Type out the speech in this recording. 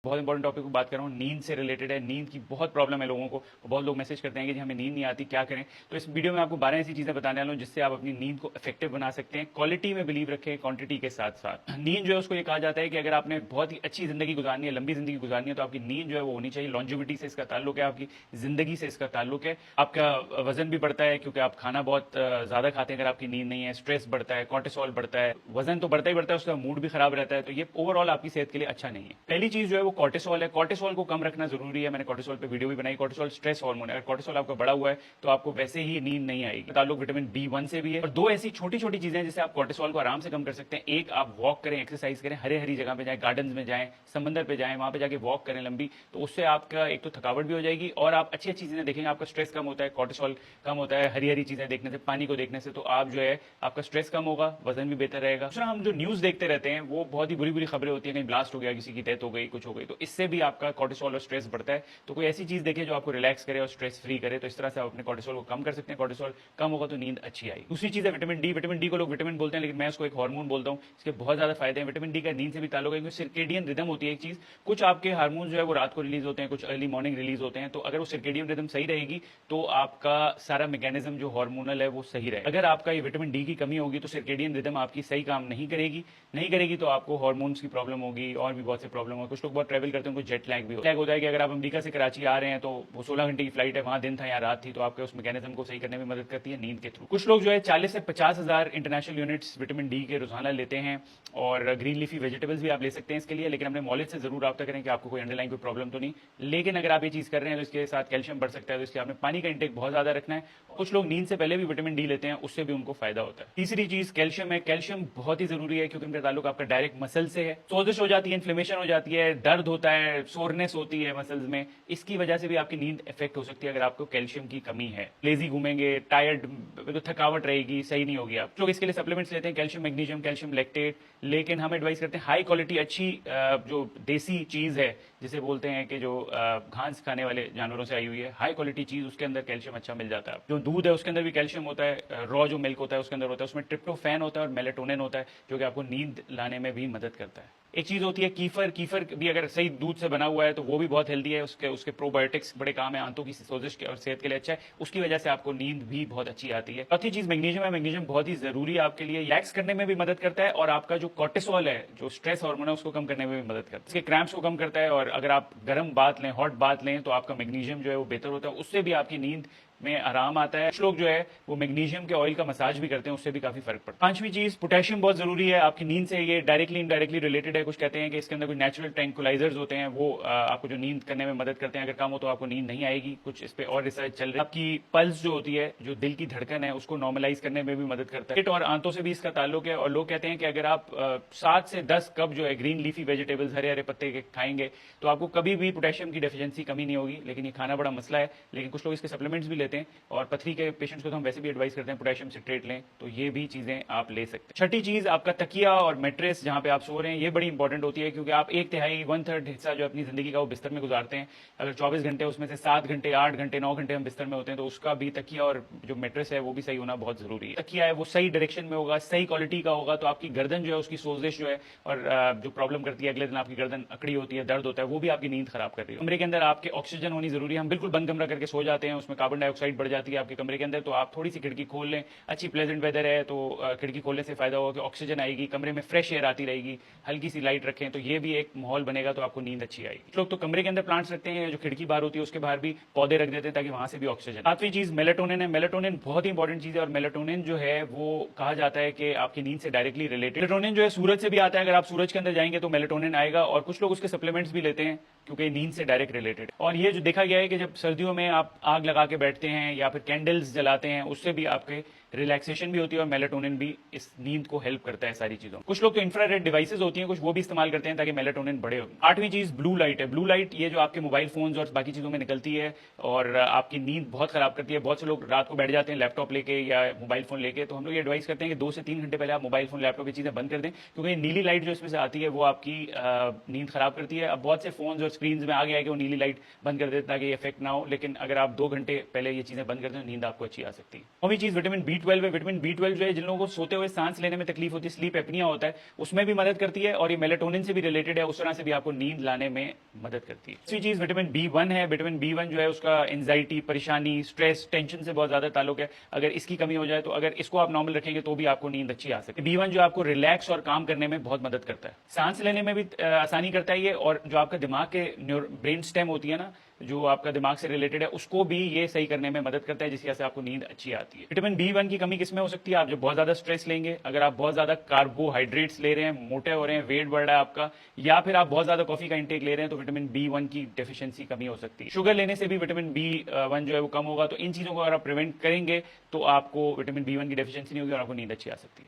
बहुत important topic की बात कर रहा हूँ, नींद से रिलेटेड है। नींद की बहुत प्रॉब्लम है लोगों को, बहुत लोग मैसेज करते हैं कि जी हमें नींद नहीं आती, क्या करें। तो इस वीडियो में आपको 12 ऐसी चीजें बताने वाला हूँ जिससे आप अपनी नींद को इफेक्टिव बना सकते हैं। क्वालिटी में बिलीव रखें, क्वांटिटी के साथ साथ। नींद जो है उसको ये कहा जाता है कि अगर आपने बहुत ही अच्छी जिंदगी गुजारनी है, लंबी जिंदगी गुजारनी है, तो आपकी नींद जो है वो होनी चाहिए। लॉन्जिविटी से इसका ताल्लुक है, आपकी जिंदगी से इसका ताल्लुक है। आपका वजन भी बढ़ता है क्योंकि आप खाना बहुत ज्यादा खाते हैं अगर आपकी नींद नहीं है। स्ट्रेस बढ़ता है, कॉर्टिसोल बढ़ता है, वजन तो बढ़ता ही बढ़ता है, उसका मूड भी खराब रहता है। तो ये ओवरऑल आपकी सेहत के लिए अच्छा नहीं है। पहली चीज जो है वो कॉर्टिसोल है। कॉर्टिसोल को कम रखना जरूरी है। मैंने कॉर्टिसोल पे वीडियो भी बनाई। कॉर्टिसोल स्ट्रेस हार्मोन है। अगर कॉर्टिसोल आपका बढ़ा हुआ है तो आपको वैसे ही नींद नहीं आएगी। ताल्लुक विटामिन B1 से भी है। और दो ऐसी छोटी छोटी चीजें जिससे आप कॉर्टिसोल को आराम से कम कर सकते हैं। एक, आप वॉक करें, एक्सरसाइज करें, हरे हरी जगह पे जाएं, गार्डन में जाएं, समंदर पे जाएं, वहां पे जाके वॉक करें लंबी। तो उससे आपका एक तो थकावट भी हो जाएगी और आप अच्छी अच्छी चीजें देखेंगे। आपका स्ट्रेस कम होता है, कॉर्टिसोल कम होता है हरी हरी चीजें देखने से, पानी को देखने से। तो आप जो है आपका स्ट्रेस कम होगा, वजन भी बेहतर रहेगा। दूसरा, हम जो न्यूज देखते रहते हैं वो बहुत ही बुरी बुरी खबरें होती है, कहीं ब्लास्ट हो गया, किसी की डेथ हो गई, कुछ हो गई, तो इससे भी आपका कॉर्टिसोल और स्ट्रेस बढ़ता है। तो कोई ऐसी चीज देखिए जो आपको रिलैक्स करे और स्ट्रेस फ्री करे। तो इस तरह से आप अपने कॉर्टिसोल को कम कर सकते हैं। कॉर्टिसोल कम होगा तो नींद अच्छी आएगी। दूसरी चीज है विटामिन डी। विटामिन डी को लोग विटामिन बोलते हैं, लेकिन मैं उसको एक हार्मोन बोलता हूँ। इसके बहुत ज्यादा फायदे हैं। विटामिन डी का नींद से भी ताल्लुक है, क्योंकि सर्केडियन रिदम होती है एक चीज। कुछ आपके हार्मोन जो है वो रात को रिलीज होते हैं, कुछ अर्ली मॉर्निंग रिलीज होते हैं। तो अगर वो सर्केडियन रिदम सही रहेगी तो आपका सारा मैकेनिज्म जो हार्मोनल है वो सही रहेगा। अगर आपका ये विटामिन डी की कमी होगी तो सर्केडियन रिदम आपकी सही काम नहीं करेगी तो आपको हार्मोन्स की प्रॉब्लम होगी और भी बहुत से प्रॉब्लम होगी। कुछ लोग बहुत ट्रैवल करते हैं, उनको जेट लैग भी होता है कि अगर आप अमेरिका से कराची आ रहे हैं तो वो 16 घंटे की फ्लाइट है, वहां दिन था या रात थी, तो आपके उस मैकेनिज्म को सही करने में मदद करती है नींद के थ्रू। कुछ लोग जो है 40 से 50,000 इंटरनेशनल यूनिट्स विटामिन डी के रोजाना लेते हैं। और ग्रीन लीफी वेजिटेबल्स भी आप ले सकते हैं इसके लिए, लेकिन अपने मॉलिज से जरूर रब्ता करें कि आपको कोई अंडरलाइन कोई प्रॉब्लम तो नहीं। लेकिन अगर आप ये चीज कर रहे हैं तो इसके साथ कैल्शियम बढ़ सकता है, तो इसलिए आपने पानी का इंटेक बहुत ज्यादा रखना है। कुछ लोग नींद से पहले भी विटामिन डी लेते हैं, उससे भी उनको फायदा होता है। तीसरी चीज कैल्शियम है। कैल्शियम बहुत ही जरूरी है क्योंकि इनका ताल्लुक आपका डायरेक्ट मसल से है। सोजिश हो जाती है, इन्फ्लेमेशन हो जाती है, दर्द होता है, सोरनेस होती है मसल्स में, इसकी वजह से भी आपकी नींद इफेक्ट हो सकती है अगर आपको कैल्शियम की कमी है। लेजी घूमेंगे, टायर्ड, तो थकावट रहेगी, सही नहीं होगी। आप लोग इसके लिए सप्लीमेंट्स लेते हैं, कैल्शियम मैग्नीशियम, कैल्शियम लैक्टेट, लेकिन हम एडवाइस करते हैं हाई क्वालिटी अच्छी जो देसी चीज है, जिसे बोलते हैं कि जो घास खाने वाले जानवरों से आई हुई है, हाई क्वालिटी चीज, उसके अंदर कैल्शियम अच्छा मिल जाता है। जो दूध है उसके अंदर भी कैल्शियम होता है। रॉ जो मिल्क होता है उसके अंदर होता है, उसमें ट्रिप्टोफैन होता है और मेलेटोनिन होता है, जो कि आपको नींद लाने में भी मदद करता है। एक चीज होती है कीफर। कीफर भी अगर सही दूध से बना हुआ है तो वो भी बहुत हेल्दी है। उसके उसके प्रोबायोटिक्स बड़े काम है, आंतों की सोजिश और सेहत के लिए अच्छा है। उसकी वजह से आपको नींद भी बहुत अच्छी आती है। चौथी चीज मैग्नीशियम है। मैग्नीशियम बहुत ही जरूरी है आपके लिए, रिलैक्स करने में भी मदद करता है और आपका जो कॉर्टिसोल है, जो स्ट्रेस हार्मोन है, उसको कम करने में भी मदद करता है। इसके क्रैम्प्स को कम करता है। और अगर आप गर्म बात लें, हॉट बात लें, तो आपका मैग्नीशियम जो है वो बेहतर होता है, उससे भी आपकी नींद में आराम आता है। कुछ लोग जो है वो मैग्नीशियम के ऑयल का मसाज भी करते हैं, उससे भी काफी फर्क पड़ता है। पांचवी चीज, पोटेशियम बहुत जरूरी है आपकी नींद से। ये डायरेक्टली इनडायरेक्टली रिलेटेड है। कुछ कहते हैं कि इसके अंदर कुछ नेचुरल ट्रैंकुलाइजर्स होते हैं, वो आपको जो नींद करने में मदद करते हैं। अगर कम हो तो आपको नींद नहीं आएगी। कुछ इस पे और रिसर्च चल रही है। आपकी पल्स जो होती है, जो दिल की धड़कन है, उसको नॉर्मलाइज करने में भी मदद करता है। पेट और आंतों से भी इसका ताल्लुक है। और लोग कहते हैं कि अगर आप 7 से 10 कप जो है green leafy vegetables, Hare Hare पत्ते के खाएंगे तो आपको कभी भी पोटेशियम की डेफिशिएंसी कमी नहीं होगी। लेकिन ये खाना बड़ा मसला है। लेकिन कुछ लोग इसके सप्लीमेंट्स भी लेते हैं और पथरी के पेशेंट्स को तो हम वैसे भी एडवाइस करते हैं पोटेशियम सिट्रेट लें। तो ये भी चीजें आप ले सकते हैं। छठी चीज, आपका तकिया और मैट्रेस जहां पे आप सो रहे हैं, ये बड़ी इंपॉर्टेंट होती है, क्योंकि आप 1/3 1/3 हिस्सा जो अपनी जिंदगी का वो बिस्तर में गुजारते हैं। अगर 24 घंटे उसमें से 7 घंटे, 8 घंटे, 9 घंटे हम बिस्तर में होते हैं, तो उसका भी तकिया और जो मैट्रेस है वो भी सही होना बहुत जरूरी है। तकिया है वो सही डायरेक्शन में होगा, सही क्वालिटी का होगा, तो आपकी गर्दन जो है उसकी सोजिश जो है और जो प्रॉब्लम करती है, अगले दिन आपकी गर्दन अकड़ी होती है, दर्द होता है, वो भी आपकी नींद खराब कर रही है। कमरे के अंदर आपके ऑक्सीजन होनी जरूरी है। हम बिल्कुल बंद कमरा करके सो जाते हैं, उसमें कार्बन डाइऑक्साइड बढ़ जाती है आपके कमरे के अंदर। तो आप थोड़ी सी खिड़की खोल लें। अच्छी प्लेजेंट वेदर है तो खिड़की खोलने से फायदा होगा कि ऑक्सीजन आएगी, कमरे में फ्रेश एयर आती रहेगी। हल्की सी लाइट रखें तो ये भी एक माहौल बनेगा, तो आपको नींद अच्छी आएगी। लोग तो कमरे के अंदर प्लांट्स रखते हैं, जो खिड़की बाहर होती है उसके बाहर भी पौधे रख देते हैं ताकि वहां से भी ऑक्सीजन। सातवीं चीज मेलेटोनिन है। मेलेटोनिन बहुत ही इंपॉर्टेंट चीज है और मेलेटोनिन जो है वो कहा जाता है कि आपकी नींद से डायरेक्टली रिलेटेड। मेलेटोनिन जो है सूरज से भी आता है। अगर आप सूरज के अंदर जाएंगे तो मेलेटोनिन आएगा। और कुछ लोग उसके सप्लीमेंट्स भी लेते हैं क्योंकि नींद से डायरेक्ट रिलेटेड। और ये जो देखा गया है कि जब सर्दियों में आप आग लगा के बैठते हैं या फिर कैंडल्स जलाते हैं, उससे भी आपके रिलैक्सेशन भी होती है और मेलेटोनिन भी इस नींद को हेल्प करता है सारी चीजों। कुछ लोग तो इंफ्रारेड डिवाइसेस होती हैं, कुछ वो भी इस्तेमाल करते हैं ताकि मेलेटोनिन बढ़े। आठवीं चीज ब्लू लाइट है। ब्लू लाइट ये जो आपके मोबाइल फोन्स और बाकी चीजों में निकलती है और आपकी नींद बहुत खराब करती है। बहुत से लोग रात को बैठ जाते हैं लैपटॉप लेके या मोबाइल फोन लेके, तो हम लोग ये एडवाइस करते हैं कि 2 से 3 घंटे पहले आप मोबाइल फोन, लैपटॉप की चीजें बंद कर दें, क्योंकि नीली लाइट जो इसमें से आती है वो आपकी नींद खराब करती है। अब बहुत से फोन और स्क्रीन में आ गया है कि वो नीली लाइट बंद कर देते ताकि ये इफेक्ट ना हो, लेकिन अगर आप 2 घंटे पहले ये चीजें बंद कर दें नींद आपको अच्छी आ सकती है। और भी चीज विटामिन B12 है। विटामिन B12 जो है जिन लोगों को सोते हुए सांस लेने में तकलीफ होती है, स्लीप एपनिया होता है, उसमें भी मदद करती है और ये मेलेटोनिन से भी रिलेटेड है, उस तरह से भी आपको नींद लाने में मदद करती है। दूसरी चीज विटामिन B1 है। विटामिन B1 जो है उसका एंजाइटी, परेशानी, स्ट्रेस, टेंशन से बहुत ज्यादा ताल्लुक है। अगर इसकी कमी हो जाए तो अगर इसको आप नॉर्मल रखेंगे तो भी आपको नींद अच्छी आ सकती है। B1 जो आपको रिलैक्स और काम करने में बहुत मदद करता है, सांस लेने में भी आसानी करता है ये, और जो आपका दिमाग के ब्रेन स्टेम होती है ना, जो आपका दिमाग से रिलेटेड है, उसको भी ये सही करने में मदद करता है, जिसकी वजह से आपको नींद अच्छी आती है। विटामिन B1 की कमी किसमें हो सकती है? आप जब बहुत ज्यादा स्ट्रेस लेंगे, अगर आप बहुत ज्यादा कार्बोहाइड्रेट्स ले रहे हैं, मोटे हो रहे हैं, वेट बढ़ रहा है आपका, या फिर आप बहुत ज्यादा कॉफी का इंटेक ले रहे हैं, तो विटामिन B1 की डेफिशिएंसी कमी हो सकती है। शुगर लेने से भी विटामिन B1 जो है वो कम होगा। तो इन चीजों को अगर आप प्रिवेंट करेंगे तो आपको विटामिन B1 की डेफिशिएंसी नहीं होगी और आपको नींद अच्छी आ सकती है।